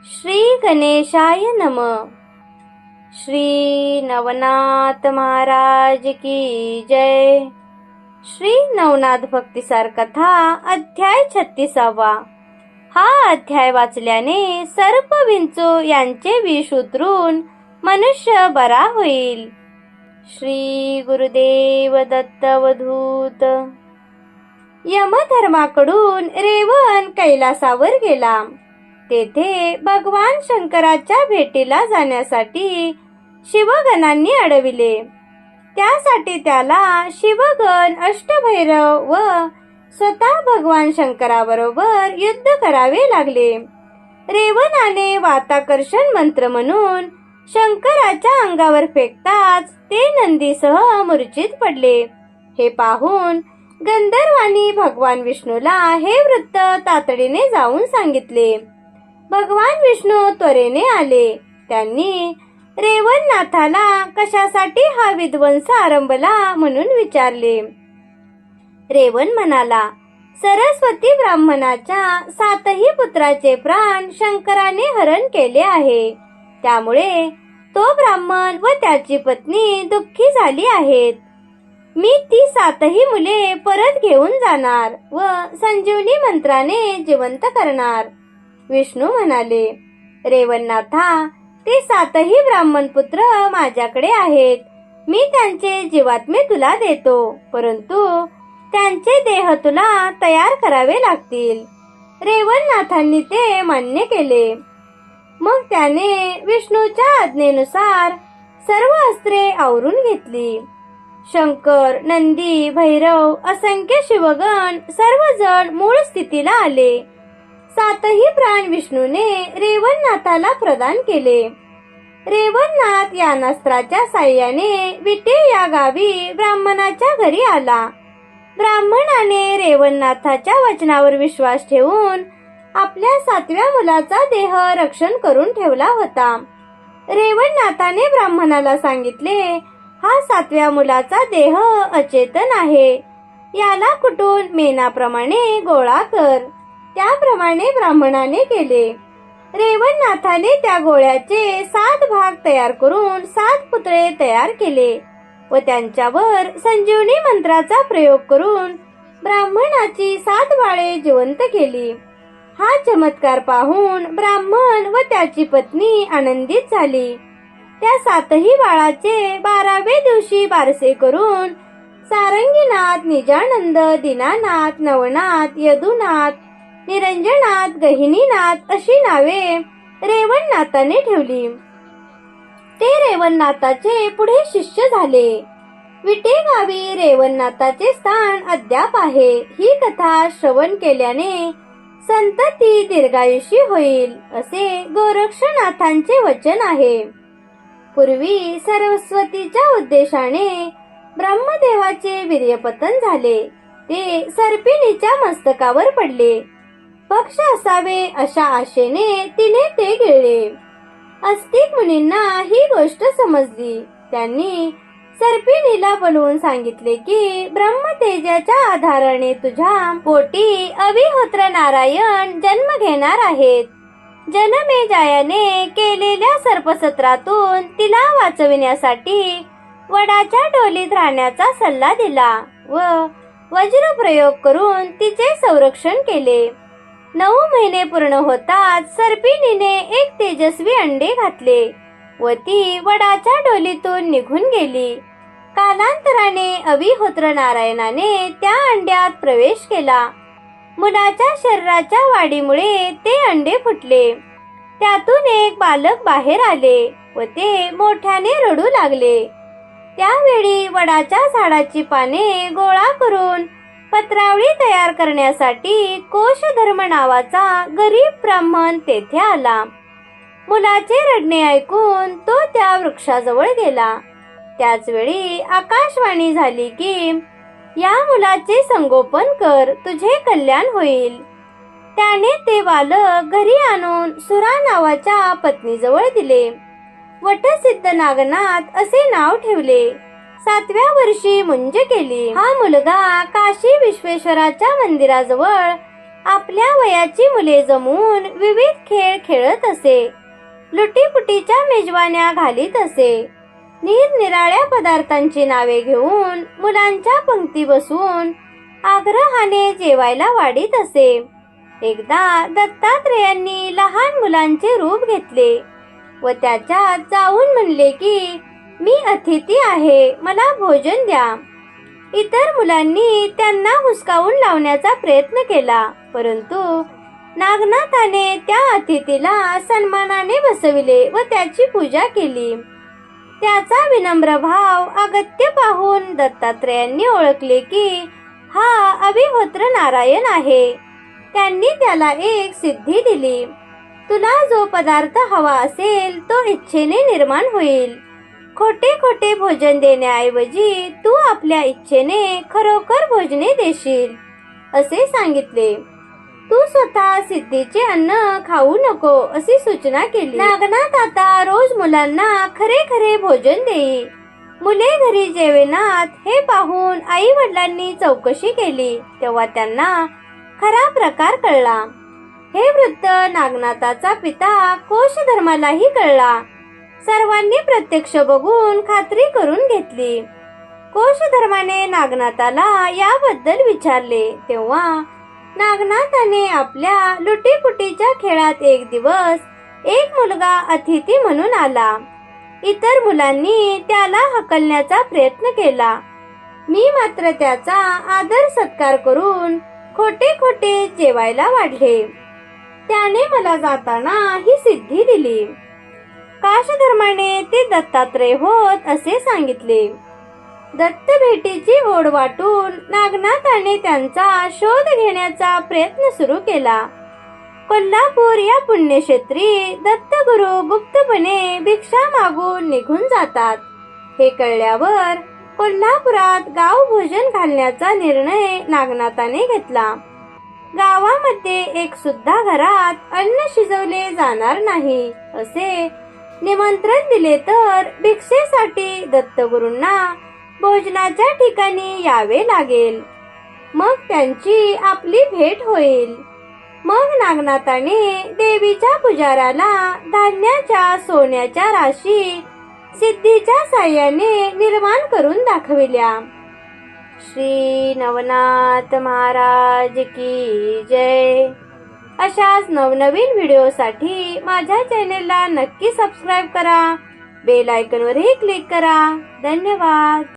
श्री गणेशाय नमः। श्री नवनाथ महाराज की जय। श्री नवनाथ भक्तिसार कथा अध्याय 36. हा अध्याय वाचल्याने सर्प विंचू यांचे विष उतरून मनुष्य बरा होईल। श्री गुरुदेव दत्त अवधूत। यमधर्माकडून रेवण कैलासावर गेला। तेथे भगवान शंकराच्या भेटीला जाण्यासाठी शिवगणांनी अडविले। त्यासाठी त्याला शिवगण, अष्टभैरव व स्वतः भगवान शंकराबरोबर युद्ध करावे लागले। रेवणाने वाताकर्षण मंत्र म्हणून शंकराच्या अंगावर फेकताच ते नंदीसह मूर्छित पडले। हे पाहून गंधर्वांनी भगवान विष्णूला हे वृत्त तातडीने जाऊन सांगितले। भगवान विष्णू त्वरेने आले। त्यांनी रेवणनाथाला कशासाठी हा विध्वंस आरंभला म्हणून विचारले। रेवण म्हणाला, सरस्वती ब्राह्मणाच्या 7ही पुत्राचे प्राण शंकराने हरण केले आहे। त्यामुळे तो ब्राह्मण व त्याची पत्नी दुःखी झाली आहेत। मी ती 7ही मुले परत घेऊन जाणार व संजीवनी मंत्राने जिवंत करणार। विष्णू म्हणाले, रेवणनाथा, ते 7ही ब्राह्मण पुत्र माझ्याकडे आहेत। मी त्यांचे जीवात्मे तुला देतो, परंतु त्यांचे देह तुला तयार करावे लागतील। रेवणनाथांनी ते मान्य केले। मग त्याने विष्णूच्या आज्ञेनुसार सर्व अस्त्रे आवरून घेतली। शंकर, नंदी, भैरव, असंख्य शिवगण सर्वजण मूळ स्थितीला आले। 7ही प्राण विष्णूने रेवणनाथाला प्रदान केले। रेवणनाथ या अस्त्राच्या साह्याने विटे या गावी ब्राह्मणाच्या घरी आला। ब्राह्मणाने रेवणनाथाच्या वचनावर विश्वास ठेवून आपल्या 7व्या मुलाचा देह रक्षण करून ठेवला होता। रेवणनाथाने ब्राह्मणाला सांगितले, हा 7व्या मुलाचा देह अचेतन आहे। याला कुटून मेणाप्रमाणे गोळा कर। त्याप्रमाणे ब्राह्मणाने केले। रेवणनाथाने त्या गोळ्याचे 7 भाग तयार करून 7 पुतळे तयार केले व त्यांच्यावर संजीवनी मंत्राचा प्रयोग करून ब्राह्मणाची 7 बाळे जिवंत केली। हा चमत्कार पाहून ब्राह्मण व त्याची पत्नी आनंदित झाली। त्या 7ही बाळाचे 12व्या दिवशी बारसे करून सारंगीनाथ, निजानंद, दीनानाथ, नवनाथ, यदुनाथ, निरंजनाथ, गहिनीनाथ अशी नावे रेवणनाथाने ठेवली। ते रेवणनाथाचे पुढे शिष्य झाले। विटे गावी रेवणनाथाचे स्थान अद्याप आहे। ही कथा श्रवण केल्याने संतती दीर्घायुषी होईल, असे गोरक्षनाथांचे वचन आहे। पूर्वी सरस्वतीच्या उद्देशाने ब्रह्मदेवाचे वीर्यपतन झाले। ते सर्पिणीच्या मस्तकावर पडले। पक्ष असावे अशा आशेने तिने ते गिळले। अस्तिक मुनींना ही गोष्ट समजली। त्यांनी सर्पिणीला बोलवून सांगितले की ब्रह्मतेजाच्या आधाराने तुझ्या पोटी अविहोत्र नारायण जन्म घेणार आहेत। जनमेजयाने केलेल्या सर्पसत्रातून तिला वाचविण्यासाठी वडाच्या डोलीत राहण्याचा सल्ला दिला व वज्रप्रयोग करून तिचे संरक्षण केले। 9 महिने पूर्ण होताच सर्पिणीने एक तेजस्वी अंडे घातले व ती वडाच्या डोलीतून निघून गेली। कालांतराने अविहोत्र नारायणाने त्या अंड्यात प्रवेश केला। मुलाच्या शरीराच्या वाढीमुळे ते अंडे फुटले। त्यातून एक बालक बाहेर आले व ते मोठ्याने रडू लागले। त्यावेळी वडाच्या झाडाची पाने गोळा करून पत्रावळी तयार करण्यासाठी कोशधर्म नावाचा गरीब ब्राह्मण तेथे आला। मुलाचे रडणे ऐकून तो त्या वृक्षाजवळ गेला। त्याच वेळी आकाशवाणी झाली की या मुलाचे संगोपन कर, तुझे कल्याण होईल। त्याने ते बालक घरी आणून सुरा नावाच्या पत्नीजवळ दिले। वटसिद्ध नागनाथ असे नाव ठेवले। 7व्या वर्षी मुंज केली। हा मुलगा काशी विश्वेश्वराच्या मंदिराजवळ आपल्या वयाची मुले जमून विविध खेळ खेळत असे. लुटीपुटीच्या मेजवान्या घालीत असे. निरनिराळ्या पदार्थांची नावे घेऊन मुलांच्या पंक्ती बसून आग्रहाने जेवायला वाढीत असे. एकदा दत्तात्रेयांनी लहान मुलांचे रूप घेतले व त्याच्यात जाऊन म्हणले की मी अतिथी आहे, मला भोजन द्या. इतर मुलांनी त्यांना हुसकावून लावण्याचा प्रयत्न केला, परंतु नागनाथाने त्या अतिथीला सन्मानाने बसविले व त्याची पूजा केली. त्याचा विनम्र भाव अगत्य पाहून दत्तात्रेयांनी ओळखले की हा अविहोत्र नारायण आहे. त्यांनी त्याला एक सिद्धी दिली. तुला जो पदार्थ हवा असेल तो इच्छेने निर्माण होईल. खोटे खोटे भोजन देण्याऐवजी तू आपल्या इच्छेने खरोखर भोजने देशील असे सांगितले. तू स्वतः सिद्धीचे अन्न खाऊ नको अशी सूचना केली. नागनाथ आता रोज मुलांना खरे खरे भोजन देई. मुले घरी जेवेनात हे पाहून आई वडिलांनी चौकशी केली तेव्हा त्यांना खरा प्रकार कळला. हे वृत्त नागनाथाचा पिता कोशधर्मालाही कळला. सर्वांनी प्रत्यक्ष बघून खात्री करून घेतली. कोशधर्माने नागनाथाला याबद्दल विचारले तेव्हा नागनाथाने आपल्या लुटीपुटीच्या खेळात एक दिवस एक मुलगा अतिथी म्हणून आला. इतर मुलांनी त्याला हकलण्याचा प्रयत्न केला. मी मात्र त्याचा आदर सत्कार करून खोटे खोटे जेवायला वाढले. त्याने मला जाताना ही सिद्धी दिली. काशधर्माने ते दत्तात्रेय होत असे सांगितले. दत्त भेटीची ओढ वाटून नागनाथाने त्यांचा शोध घेण्याचा प्रयत्न सुरू केला. कोल्हापूर या पुण्यक्षेत्री दत्तगुरु गुप्तपणे भिक्षा मागून निघून जातात. हे कळल्यावर कोल्हापुरात गाव भोजन घालण्याचा निर्णय नागनाथाने घेतला. गावामध्ये एक सुद्धा घरात अन्न शिजवले जाणार नाही असे निमंत्रण दिले तर भिक्षेसाठी दत्तगुरूंना भोजनाच्या ठिकाणी यावे लागेल. मग त्यांची आपली भेट होईल. मग नागनाथाने देवीच्या पुजाऱ्याला धान्याच्या सोन्याच्या राशी सिद्धीच्या साह्याने निर्माण करून दाखविल्या. श्री नवनाथ महाराज की जय. अशाच नवनवीन व्हिडिओसाठी माझ्या चॅनेलला नक्की सबस्क्राईब करा. बेल आयकॉनवरही क्लिक करा. धन्यवाद.